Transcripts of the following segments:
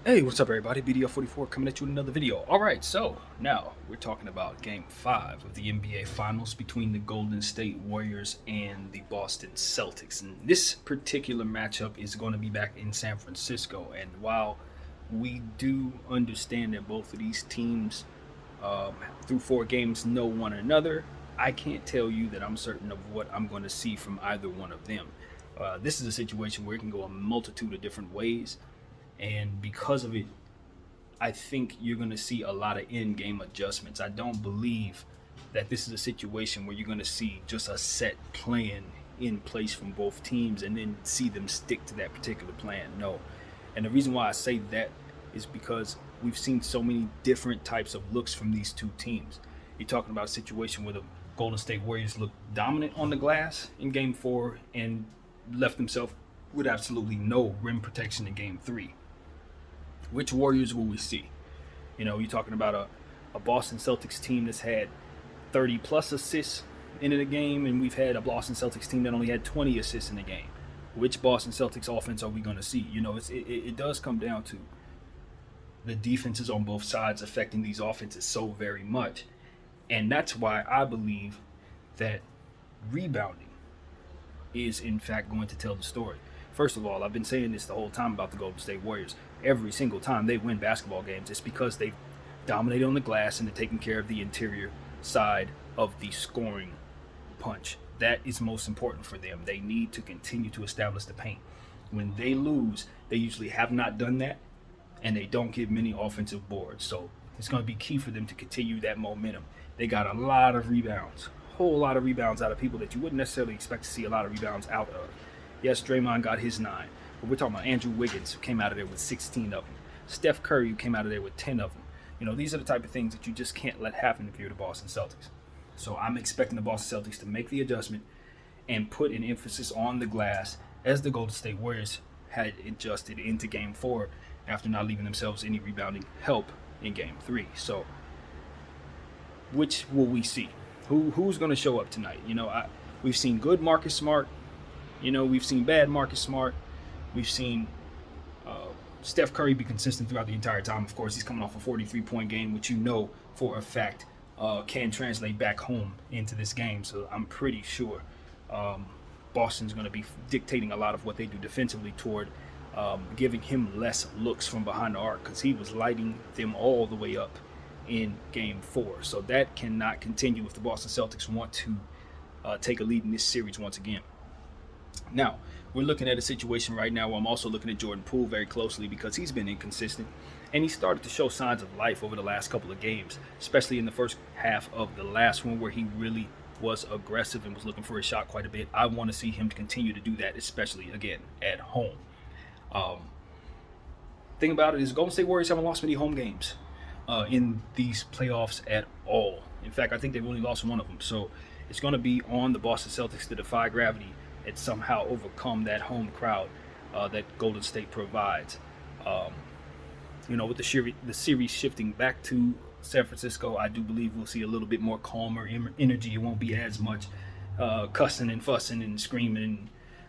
Hey, what's up, everybody? BDF44 coming at you with another video. All right, so now we're talking about Game 5 of the NBA Finals between the Golden State Warriors and the Boston Celtics. And this particular matchup is going to be back in San Francisco. And while we do understand that both of these teams, through 4 games, know one another, I can't tell you that I'm certain of what I'm going to see from either one of them. This is a situation where it can go a multitude of different ways. And because of it, I think you're going to see a lot of in-game adjustments. I don't believe that this is a situation where you're going to see just a set plan in place from both teams and then see them stick to that particular plan. No. And the reason why I say that is because we've seen so many different types of looks from these two teams. You're talking about a situation where the Golden State Warriors looked dominant on the glass in Game 4 and left themselves with absolutely no rim protection in Game 3. Which Warriors will we see? You know, you're talking about a Boston Celtics team that's had 30 plus assists in a game, and we've had a Boston Celtics team that only had 20 assists in the game. Which Boston Celtics offense are we going to see? You know, it does come down to the defenses on both sides affecting these offenses so very much. And that's why I believe that rebounding is in fact going to tell the story. First of all, I've been saying this the whole time about the Golden State Warriors. Every single time they win basketball games, it's because they dominate on the glass and they're taking care of the interior side of the scoring punch. That is most important for them. They need to continue to establish the paint. When they lose, they usually have not done that, and they don't give many offensive boards. So it's going to be key for them to continue that momentum. They got a lot of rebounds, whole lot of rebounds out of people that you wouldn't necessarily expect to see a lot of rebounds out of. Yes, Draymond got his 9, but we're talking about Andrew Wiggins, who came out of there with 16 of them. Steph Curry, who came out of there with 10 of them. You know, these are the type of things that you just can't let happen if you're the Boston Celtics. So I'm expecting the Boston Celtics to make the adjustment and put an emphasis on the glass as the Golden State Warriors had adjusted into Game 4 after not leaving themselves any rebounding help in Game 3. So which will we see? Who's going to show up tonight? You know, we've seen good Marcus Smart. You know, we've seen bad Marcus Smart. We've seen Steph Curry be consistent throughout the entire time. Of course, he's coming off a 43-point game, which you know for a fact can translate back home into this game. So I'm pretty sure Boston's going to be dictating a lot of what they do defensively toward giving him less looks from behind the arc, because he was lighting them all the way up in Game 4. So that cannot continue if the Boston Celtics want to take a lead in this series once again. Now, we're looking at a situation right now where I'm also looking at Jordan Poole very closely, because he's been inconsistent and he started to show signs of life over the last couple of games, especially in the first half of the last one where he really was aggressive and was looking for a shot quite a bit. I want to see him continue to do that, especially, again, at home. Thing about it is Golden State Warriors haven't lost many home games in these playoffs at all. In fact, I think they've only lost one of them. So it's going to be on the Boston Celtics to defy gravity and somehow overcome that home crowd that Golden State provides. You know, with the series shifting back to San Francisco, I do believe we'll see a little bit more calmer energy. It won't be as much cussing and fussing and screaming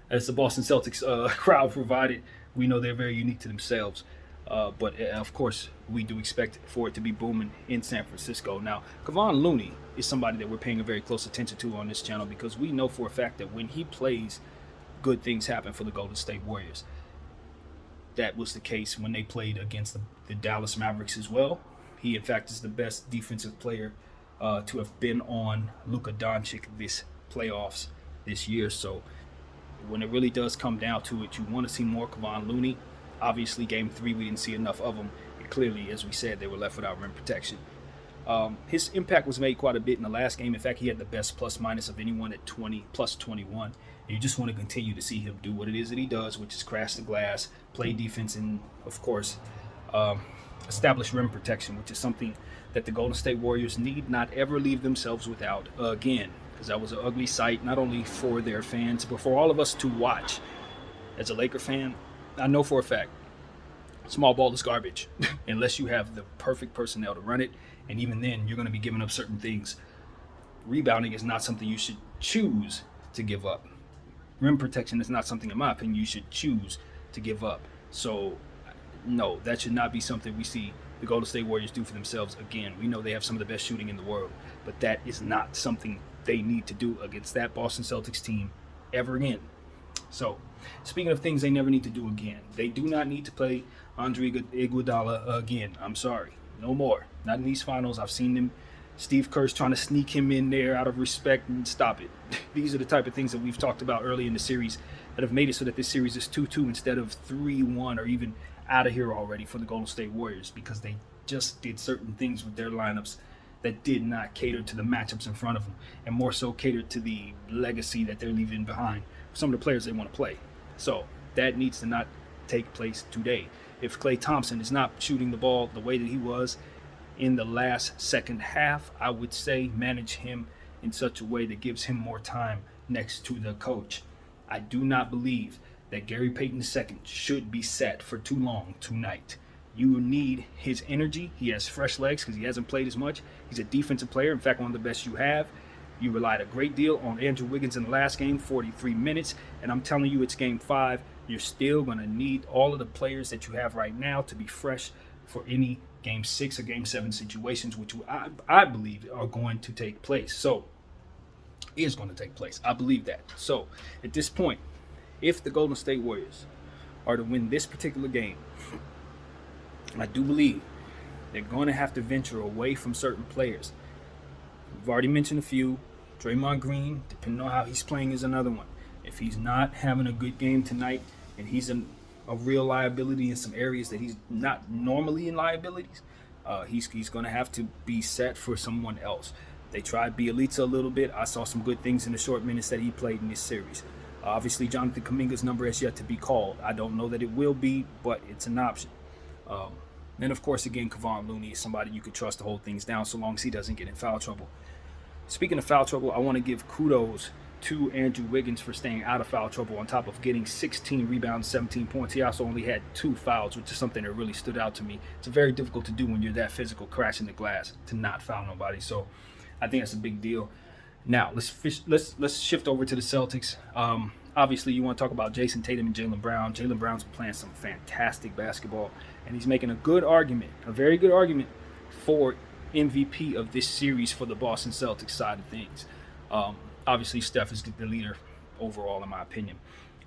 as the Boston Celtics crowd provided. We know they're very unique to themselves. But of course, we do expect for it to be booming in San Francisco. Now, Kevon Looney is somebody that we're paying a very close attention to on this channel, because we know for a fact that when he plays, good things happen for the Golden State Warriors. That was the case when they played against the Dallas Mavericks as well. He, in fact, is the best defensive player to have been on Luka Doncic this playoffs this year. So when it really does come down to it, you want to see more Kevon Looney. Obviously, Game 3, we didn't see enough of him. Clearly, as we said, they were left without rim protection. His impact was made quite a bit in the last game. In fact, he had the best plus-minus of anyone at 20, plus 21. And you just want to continue to see him do what it is that he does, which is crash the glass, play defense, and, of course, establish rim protection, which is something that the Golden State Warriors need not ever leave themselves without again, because that was an ugly sight, not only for their fans, but for all of us to watch. As a Laker fan, I know for a fact, small ball is garbage unless you have the perfect personnel to run it. And even then, you're going to be giving up certain things. Rebounding is not something you should choose to give up. Rim protection is not something, in my opinion, you should choose to give up. So No, that should not be something we see the Golden State Warriors do for themselves again. We know they have some of the best shooting in the world, but that is not something they need to do against that Boston Celtics team ever again. So, speaking of things they never need to do again, they do not need to play Andre Iguodala again. I'm sorry. No more. Not in these finals. I've seen them. Steve Kerr's trying to sneak him in there out of respect, and stop it. These are the type of things that we've talked about early in the series that have made it so that this series is 2-2 instead of 3-1 or even out of here already for the Golden State Warriors, because they just did certain things with their lineups that did not cater to the matchups in front of them, and more so catered to the legacy that they're leaving behind for some of the players they want to play. So that needs to not take place today. If Klay Thompson is not shooting the ball the way that he was in the last second half, I would say manage him in such a way that gives him more time next to the coach. I do not believe that Gary Payton II should be set for too long tonight. You need his energy. He has fresh legs because he hasn't played as much. He's a defensive player, in fact, one of the best you have. You relied a great deal on Andrew Wiggins in the last game, 43 minutes, and I'm telling you, it's game 5. You're still going to need all of the players that you have right now to be fresh for any game 6 or game 7 situations, which I believe are going to take place. So, is going to take place. I believe that. So, at this point, if the Golden State Warriors are to win this particular game, I do believe they're going to have to venture away from certain players. We've already mentioned a few. Draymond Green, depending on how he's playing, is another one. If he's not having a good game tonight and he's a real liability in some areas that he's not normally in liabilities, he's going to have to be set for someone else. They tried Bielitsa a little bit. I saw some good things in the short minutes that he played in this series. Obviously, Jonathan Kuminga's number has yet to be called. I don't know that it will be, but it's an option. Then, of course, again, Kevon Looney is somebody you could trust to hold things down so long as he doesn't get in foul trouble. Speaking of foul trouble, I want to give kudos to Andrew Wiggins for staying out of foul trouble on top of getting 16 rebounds, 17 points. He also only had 2 fouls, which is something that really stood out to me. It's very difficult to do when you're that physical, crashing the glass, to not foul nobody. So I think that's a big deal. Now, let's shift over to the Celtics. Obviously, you want to talk about Jason Tatum and Jaylen Brown. Jaylen Brown's playing some fantastic basketball, and he's making a good argument, a very good argument for MVP of this series for the Boston Celtics side of things. Obviously, Steph is the leader overall, in my opinion.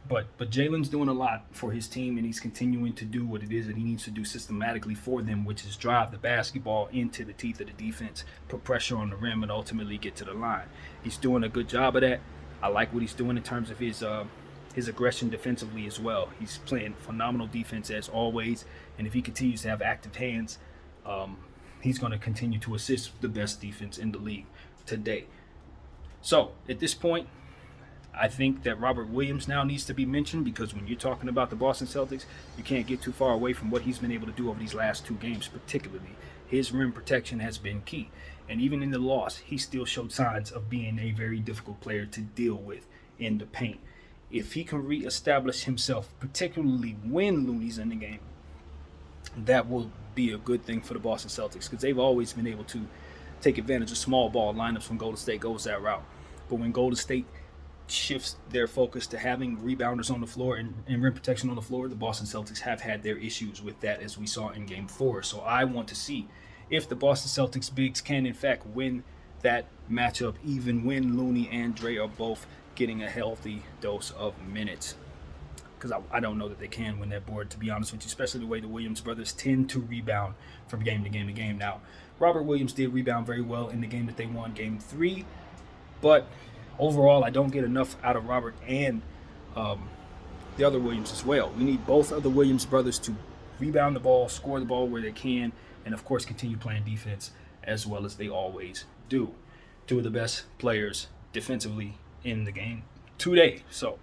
But Jaylen's doing a lot for his team, and he's continuing to do what it is that he needs to do systematically for them, which is drive the basketball into the teeth of the defense, put pressure on the rim, and ultimately get to the line. He's doing a good job of that. I like what he's doing in terms of his aggression defensively as well. He's playing phenomenal defense as always, and if he continues to have active hands, he's going to continue to assist the best defense in the league today. So, at this point, I think that Robert Williams now needs to be mentioned, because when you're talking about the Boston Celtics, you can't get too far away from what he's been able to do over these last 2 games, particularly. His rim protection has been key. And even in the loss, he still showed signs of being a very difficult player to deal with in the paint. If he can reestablish himself, particularly when Looney's in the game, that will be a good thing for the Boston Celtics, because they've always been able to take advantage of small ball lineups when Golden State goes that route. But when Golden State shifts their focus to having rebounders on the floor and rim protection on the floor, the Boston Celtics have had their issues with that, as we saw in Game 4. So I want to see if the Boston Celtics bigs can, in fact, win that matchup, even when Looney and Dre are both getting a healthy dose of minutes. Because I don't know that they can win that board, to be honest with you, especially the way the Williams brothers tend to rebound from game to game to game. Now, Robert Williams did rebound very well in the game that they won, Game 3, but overall, I don't get enough out of Robert and the other Williams as well. We need both of the Williams brothers to rebound the ball, score the ball where they can, and of course continue playing defense as well as they always do. 2 of the best players defensively in the game today. So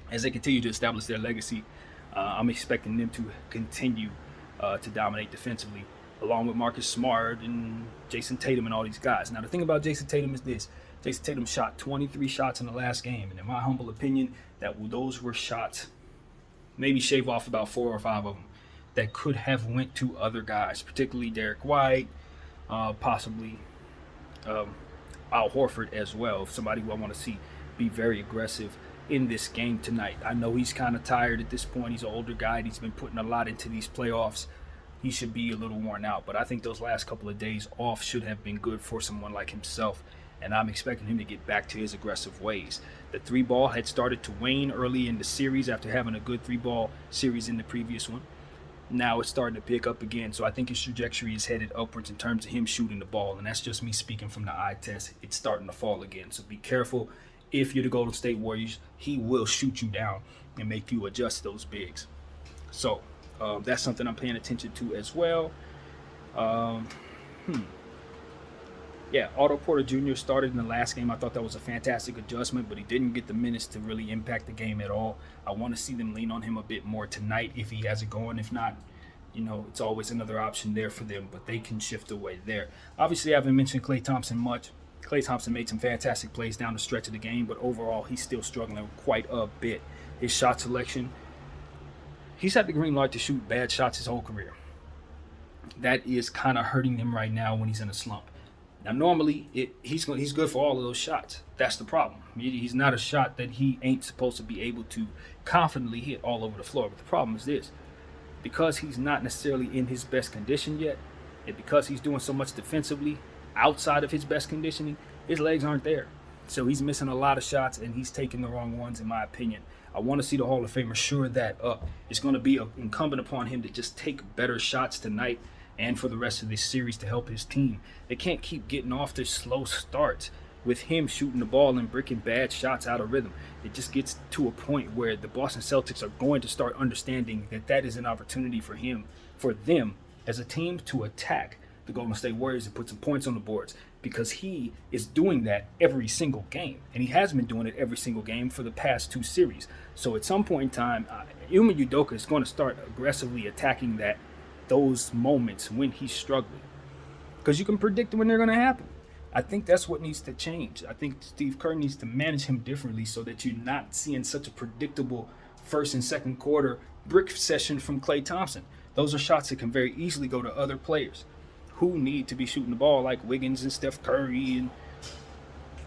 as they continue to establish their legacy, I'm expecting them to continue to dominate defensively, along with Marcus Smart and Jason Tatum and all these guys. Now, the thing about Jason Tatum is this. Jason Tatum shot 23 shots in the last game, and in my humble opinion, those were shots, maybe shave off about 4 or 5 of them, that could have went to other guys, particularly Derek White, possibly Al Horford as well, somebody who I want to see be very aggressive in this game tonight. I know he's kind of tired at this point. He's an older guy. He's been putting a lot into these playoffs. He should be a little worn out, but I think those last couple of days off should have been good for someone like himself, and I'm expecting him to get back to his aggressive ways. The three ball had started to wane early in the series after having a good three ball series in the previous one. Now it's starting to pick up again, so I think his trajectory is headed upwards in terms of him shooting the ball, and that's just me speaking from the eye test. It's starting to fall again, so be careful. If you're the Golden State Warriors, he will shoot you down and make you adjust those bigs. So that's something I'm paying attention to as well. Yeah, Otto Porter Jr. started in the last game. I thought that was a fantastic adjustment, but he didn't get the minutes to really impact the game at all. I want to see them lean on him a bit more tonight if he has it going. If not, it's always another option there for them, but they can shift away there. Obviously, I haven't mentioned Klay Thompson much. Klay Thompson made some fantastic plays down the stretch of the game, but overall, he's still struggling quite a bit. His shot selection, he's had the green light to shoot bad shots his whole career. That is kind of hurting him right now when he's in a slump. Now, normally, he's good for all of those shots. That's the problem. He's not a shot that he ain't supposed to be able to confidently hit all over the floor. But the problem is this. Because he's not necessarily in his best condition yet, and because he's doing so much defensively outside of his best conditioning, his legs aren't there. So he's missing a lot of shots, and he's taking the wrong ones, in my opinion. I want to see the Hall of Famer shore that up. It's going to be incumbent upon him to just take better shots tonight and for the rest of this series to help his team. They can't keep getting off this slow starts with him shooting the ball and bricking bad shots out of rhythm. It just gets to a point where the Boston Celtics are going to start understanding that that is an opportunity for them as a team to attack the Golden State Warriors and put some points on the boards, because he is doing that every single game, and he has been doing it every single game for the past two series. So at some point in time, Ime Udoka is going to start aggressively attacking those moments when he's struggling, because you can predict when they're going to happen. I think that's what needs to change. I think Steve Kerr needs to manage him differently so that you're not seeing such a predictable first and second quarter brick session from Klay Thompson. Those are shots that can very easily go to other players who need to be shooting the ball, like Wiggins and Steph Curry and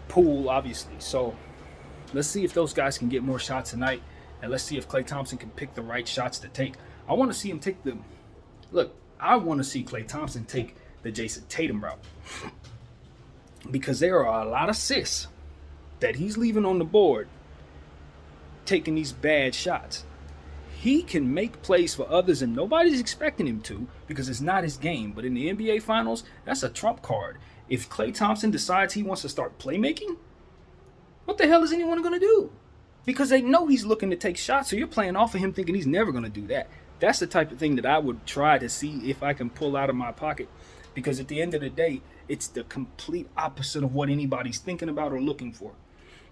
Poole, obviously. So let's see if those guys can get more shots tonight, and let's see if Klay Thompson can pick the right shots to take. I want to see him take them. Look, I want to see Klay Thompson take the Jason Tatum route, because there are a lot of assists that he's leaving on the board taking these bad shots. He can make plays for others, and nobody's expecting him to, because it's not his game. But in the NBA Finals, that's a trump card. If Klay Thompson decides he wants to start playmaking, what the hell is anyone going to do? Because they know he's looking to take shots, so you're playing off of him thinking he's never going to do that. That's the type of thing that I would try to see if I can pull out of my pocket, because at the end of the day, it's the complete opposite of what anybody's thinking about or looking for.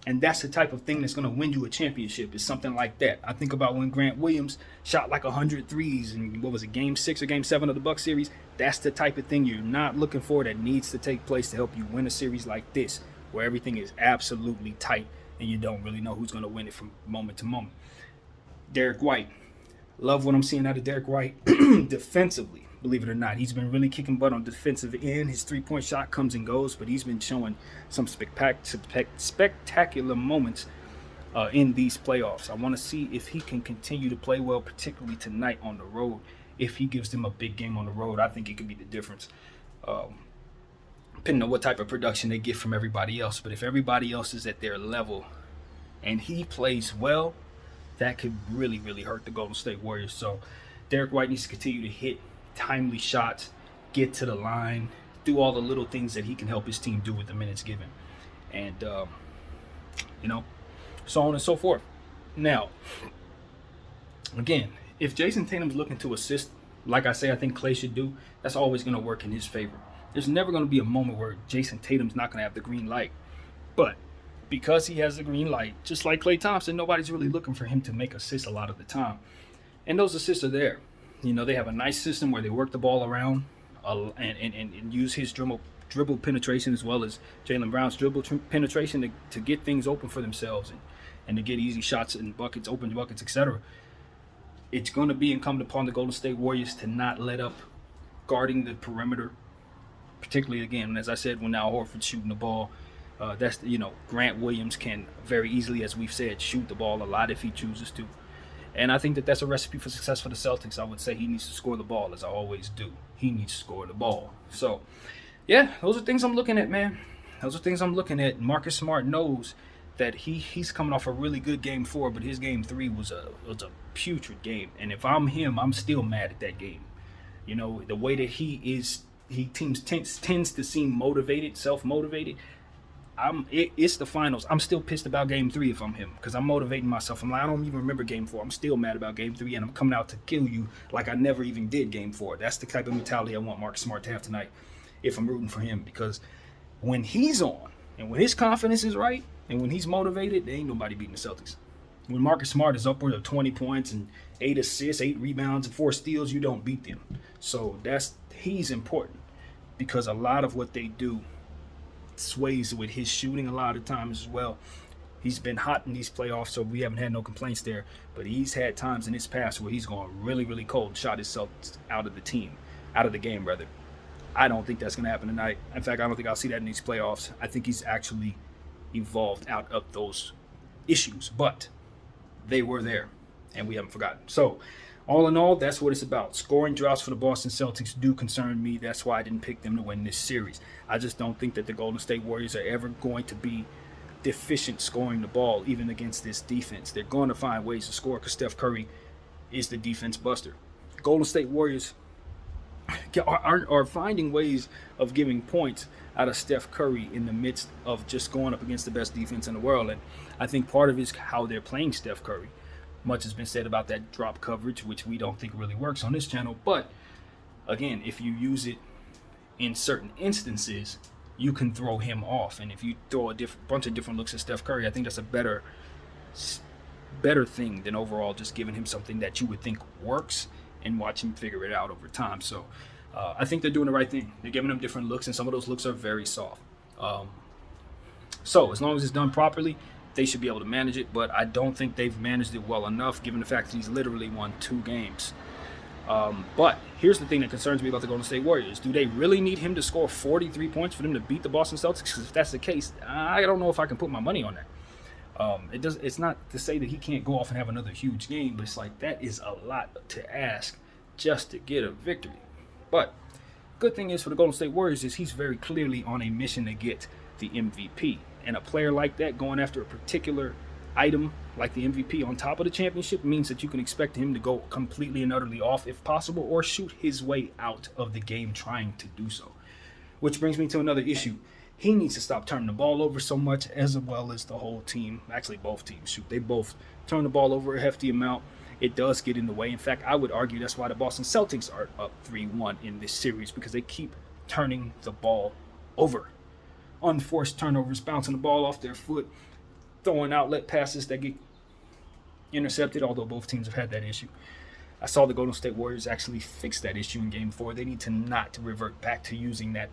And that's the type of thing that's going to win you a championship, is something like that. I think about when Grant Williams shot like 100 threes in, Game 6 or Game 7 of the Bucks series. That's the type of thing you're not looking for that needs to take place to help you win a series like this, where everything is absolutely tight and you don't really know who's going to win it from moment to moment. Derek White. Love what I'm seeing out of Derek White defensively, believe it or not. He's been really kicking butt on the defensive end. His three-point shot comes and goes, but he's been showing some spectacular moments in these playoffs. I want to see if he can continue to play well, particularly tonight on the road. If he gives them a big game on the road, I think it could be the difference, depending on what type of production they get from everybody else. But if everybody else is at their level and he plays well, that could really, really hurt the Golden State Warriors. So Derek White needs to continue to hit timely shots, get to the line, do all the little things that he can help his team do with the minutes given. And, so on and so forth. Now, again, if Jason Tatum's looking to assist, like I say, I think Klay should do, that's always going to work in his favor. There's never going to be a moment where Jason Tatum's not going to have the green light. But because he has the green light, just like Klay Thompson, nobody's really looking for him to make assists a lot of the time. And those assists are there. They have a nice system where they work the ball around and use his dribble penetration as well as Jaylen Brown's dribble penetration to get things open for themselves and to get easy shots and buckets, open buckets, etc. It's going to be incumbent upon the Golden State Warriors to not let up guarding the perimeter, particularly, again, as I said, when Al Horford's shooting the ball. That's Grant Williams can very easily, as we've said, shoot the ball a lot if he chooses to. And I think that that's a recipe for success for the Celtics. I would say he needs to score the ball, as I always do. He needs to score the ball. So, yeah, those are things I'm looking at, man. Those are things I'm looking at. Marcus Smart knows that he's coming off a really good game 4, but his game 3 was a putrid game. And if I'm him, I'm still mad at that game. The way that tends to seem motivated, self-motivated. It's the finals. I'm still pissed about game 3 if I'm him, because I'm motivating myself. I'm like, I don't even remember game 4. I'm still mad about game 3, and I'm coming out to kill you like I never even did game 4. That's the type of mentality I want Marcus Smart to have tonight if I'm rooting for him, because when he's on and when his confidence is right and when he's motivated, there ain't nobody beating the Celtics. When Marcus Smart is upward of 20 points and 8 assists, 8 rebounds, and 4 steals, you don't beat them. So he's important, because a lot of what they do sways with his shooting a lot of times as well. He's been hot in these playoffs, so we haven't had no complaints there. But he's had times in his past where he's gone really, really cold, shot himself out of the game rather. I don't think that's going to happen tonight. In fact, I don't think I'll see that in these playoffs. I think he's actually evolved out of those issues, but they were there, and we haven't forgotten. So, all in all, that's what it's about. Scoring droughts for the Boston Celtics do concern me. That's why I didn't pick them to win this series. I just don't think that the Golden State Warriors are ever going to be deficient scoring the ball, even against this defense. They're going to find ways to score, because Steph Curry is the defense buster. Golden State Warriors are finding ways of giving points out of Steph Curry in the midst of just going up against the best defense in the world. And I think part of it is how they're playing Steph Curry. Much has been said about that drop coverage, which we don't think really works on this channel. But again, if you use it in certain instances, you can throw him off. And if you throw a bunch of different looks at Steph Curry, I think that's a better thing than overall just giving him something that you would think works and watch him figure it out over time. So I think they're doing the right thing. They're giving him different looks, and some of those looks are very soft. So as long as it's done properly, they should be able to manage it, but I don't think they've managed it well enough, given the fact that he's literally won 2 games. But here's the thing that concerns me about the Golden State Warriors. Do they really need him to score 43 points for them to beat the Boston Celtics? Because if that's the case, I don't know if I can put my money on that. It's not to say that he can't go off and have another huge game, but it's like that is a lot to ask just to get a victory. But good thing is for the Golden State Warriors is he's very clearly on a mission to get the MVP. And a player like that going after a particular item like the MVP on top of the championship means that you can expect him to go completely and utterly off if possible, or shoot his way out of the game trying to do so. Which brings me to another issue. He needs to stop turning the ball over so much, as well as the whole team. Actually, both teams shoot. They both turn the ball over a hefty amount. It does get in the way. In fact, I would argue that's why the Boston Celtics are up 3-1 in this series, because they keep turning the ball over. Unforced turnovers, bouncing the ball off their foot, throwing outlet passes that get intercepted, although both teams have had that issue. I saw the Golden State Warriors actually fix that issue in Game 4. They need to not revert back to using that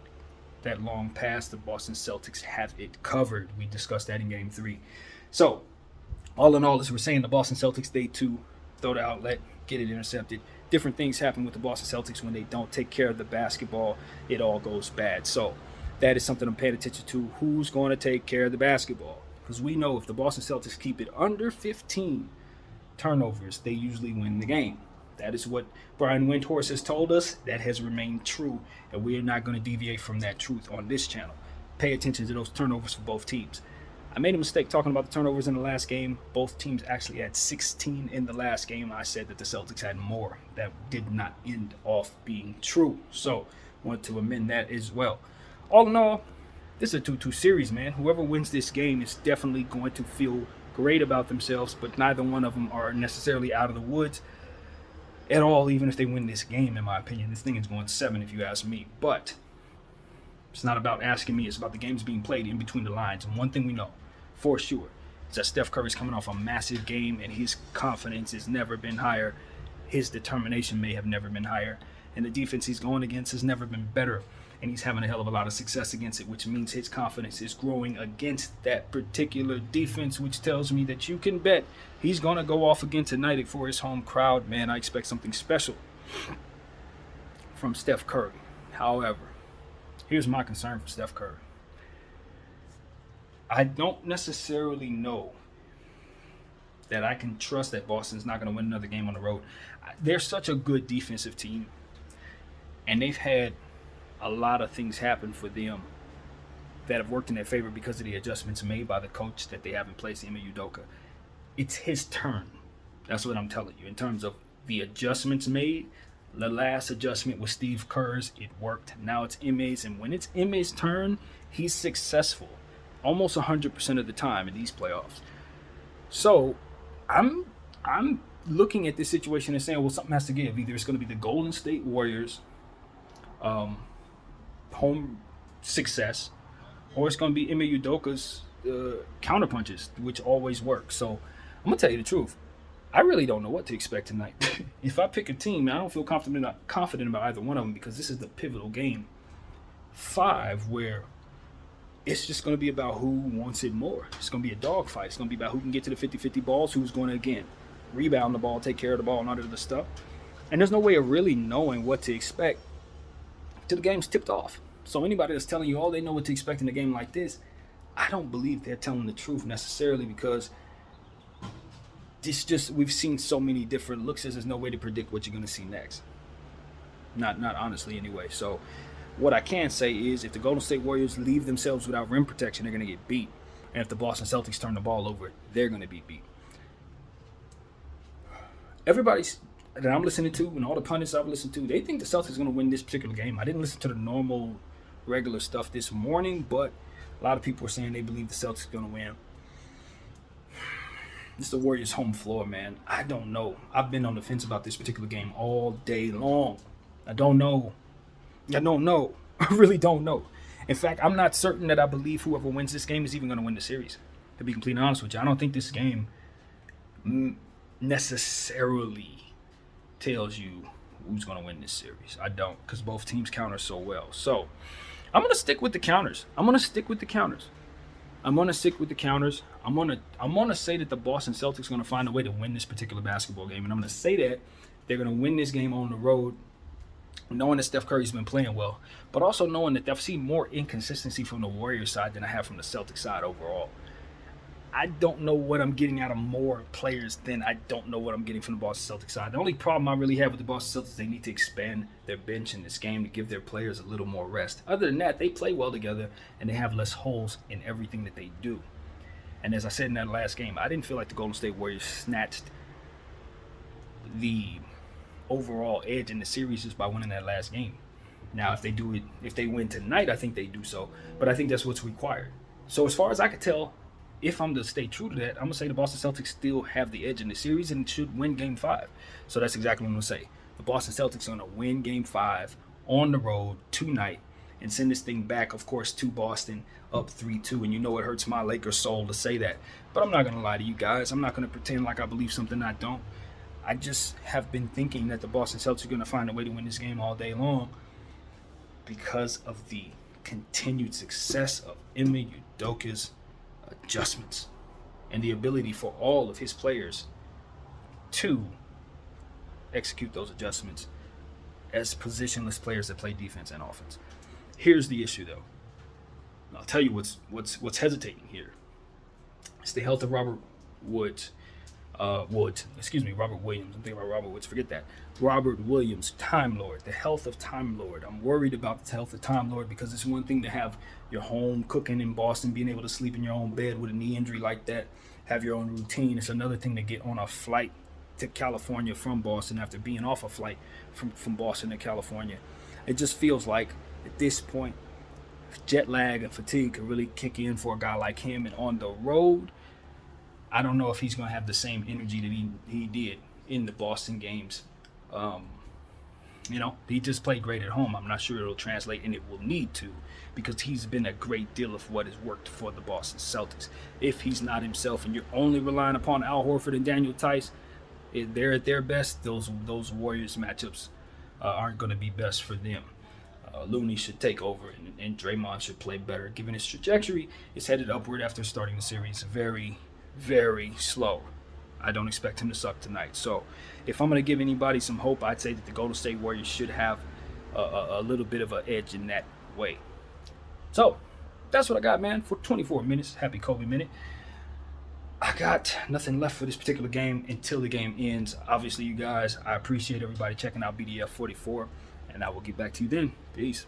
long pass. The Boston Celtics have it covered. We discussed that in Game 3. So, all in all, as we're saying, the Boston Celtics, they too throw the outlet, get it intercepted. Different things happen with the Boston Celtics when they don't take care of the basketball. It all goes bad. So, that is something I'm paying attention to. Who's going to take care of the basketball? Because we know if the Boston Celtics keep it under 15 turnovers, they usually win the game. That is what Brian Windhorst has told us. That has remained true, and we are not going to deviate from that truth on this channel. Pay attention to those turnovers for both teams. I made a mistake talking about the turnovers in the last game. Both teams actually had 16 in the last game. I said that the Celtics had more. That did not end off being true. So, I want to amend that as well. All in all, this is a 2-2 series, man. Whoever wins this game is definitely going to feel great about themselves, but neither one of them are necessarily out of the woods at all, even if they win this game, in my opinion. This thing is going 7 if you ask me. But it's not about asking me. It's about the games being played in between the lines. And one thing we know for sure is that Steph Curry's coming off a massive game, and his confidence has never been higher. His determination may have never been higher. And the defense he's going against has never been better. And he's having a hell of a lot of success against it, which means his confidence is growing against that particular defense, which tells me that you can bet he's going to go off again tonight for his home crowd. Man, I expect something special from Steph Curry. However, here's my concern for Steph Curry. I don't necessarily know that I can trust that Boston's not going to win another game on the road. They're such a good defensive team, and they've had a lot of things happen for them that have worked in their favor because of the adjustments made by the coach that they have in place, Ime Udoka. It's his turn. That's what I'm telling you. In terms of the adjustments made, the last adjustment was Steve Kerr's. It worked. Now it's Ime's, and when it's Ime's turn, he's successful almost 100% of the time in these playoffs. So I'm looking at this situation and saying, well, something has to give. Either it's going to be the Golden State Warriors home success, or it's going to be Ime Udoka's counterpunches, which always work. So I'm going to tell you the truth. I really don't know what to expect tonight. If I pick a team, I don't feel confident about either one of them, because this is the pivotal game 5 where it's just going to be about who wants it more. It's going to be a dogfight. It's going to be about who can get to the 50-50 balls, who's going to, again, rebound the ball, take care of the ball, and all of the stuff. And there's no way of really knowing what to expect till the game's tipped off. So anybody that's telling you all they know what to expect in a game like this, I don't believe they're telling the truth necessarily, because we've seen so many different looks. There's no way to predict what you're going to see next. Not honestly anyway. So what I can say is, if the Golden State Warriors leave themselves without rim protection, they're going to get beat. And if the Boston Celtics turn the ball over, they're going to be beat. Everybody that I'm listening to and all the pundits I've listened to, they think the Celtics are going to win this particular game. I didn't listen to the normal, regular stuff this morning, but a lot of people are saying they believe the Celtics are going to win. This is the Warriors' home floor, man. I don't know. I've been on the fence about this particular game all day long. I don't know. I really don't know. In fact, I'm not certain that I believe whoever wins this game is even going to win the series. To be completely honest with you, I don't think this game necessarily tells you who's going to win this series. I don't, because both teams counter so well. So I'm going to stick with the counters. I'm going to stick with the counters. I'm going to say that the Boston Celtics are going to find a way to win this particular basketball game. And I'm going to say that they're going to win this game on the road, knowing that Steph Curry's been playing well, but also knowing that I've seen more inconsistency from the Warriors side than I have from the Celtics side overall. I don't know what I'm getting out of more players than I don't know what I'm getting from the Boston Celtics side. The only problem I really have with the Boston Celtics is they need to expand their bench in this game to give their players a little more rest. Other than that, they play well together and they have less holes in everything that they do. And as I said in that last game, I didn't feel like the Golden State Warriors snatched the overall edge in the series just by winning that last game. Now, if they win tonight, I think they do so. But I think that's what's required. So as far as I can tell, if I'm to stay true to that, I'm going to say the Boston Celtics still have the edge in the series and should win Game 5. So that's exactly what I'm going to say. The Boston Celtics are going to win Game 5 on the road tonight and send this thing back, of course, to Boston up 3-2. And you know it hurts my Lakers soul to say that. But I'm not going to lie to you guys. I'm not going to pretend like I believe something I don't. I just have been thinking that the Boston Celtics are going to find a way to win this game all day long because of the continued success of Ime Udoka's adjustments and the ability for all of his players to execute those adjustments as positionless players that play defense and offense. Here's the issue, though. I'll tell you what's hesitating here. It's the health of Robert Williams. I'm thinking about Robert Woods. Forget that. Robert Williams, Time Lord. The health of Time Lord. I'm worried about the health of Time Lord because it's one thing to have your home cooking in Boston, being able to sleep in your own bed with a knee injury like that, have your own routine. It's another thing to get on a flight to California from Boston after being off a flight from Boston to California. It just feels like at this point, jet lag and fatigue could really kick in for a guy like him. And on the road, I don't know if he's going to have the same energy that he did in the Boston games. He just played great at home. I'm not sure it'll translate, and it will need to, because he's been a great deal of what has worked for the Boston Celtics. If he's not himself and you're only relying upon Al Horford and Daniel Tice, if they're at their best, those Warriors matchups aren't going to be best for them. Looney should take over, and Draymond should play better. Given his trajectory, it's headed upward after starting the series very, very slow. I don't expect him to suck tonight. So if I'm going to give anybody some hope, I'd say that the Golden State Warriors should have a little bit of an edge in that way. So that's what I got, man, for 24 minutes. Happy Kobe minute. I got nothing left for this particular game until the game ends. Obviously, you guys, I appreciate everybody checking out BDF 44, and I will get back to you then. Peace.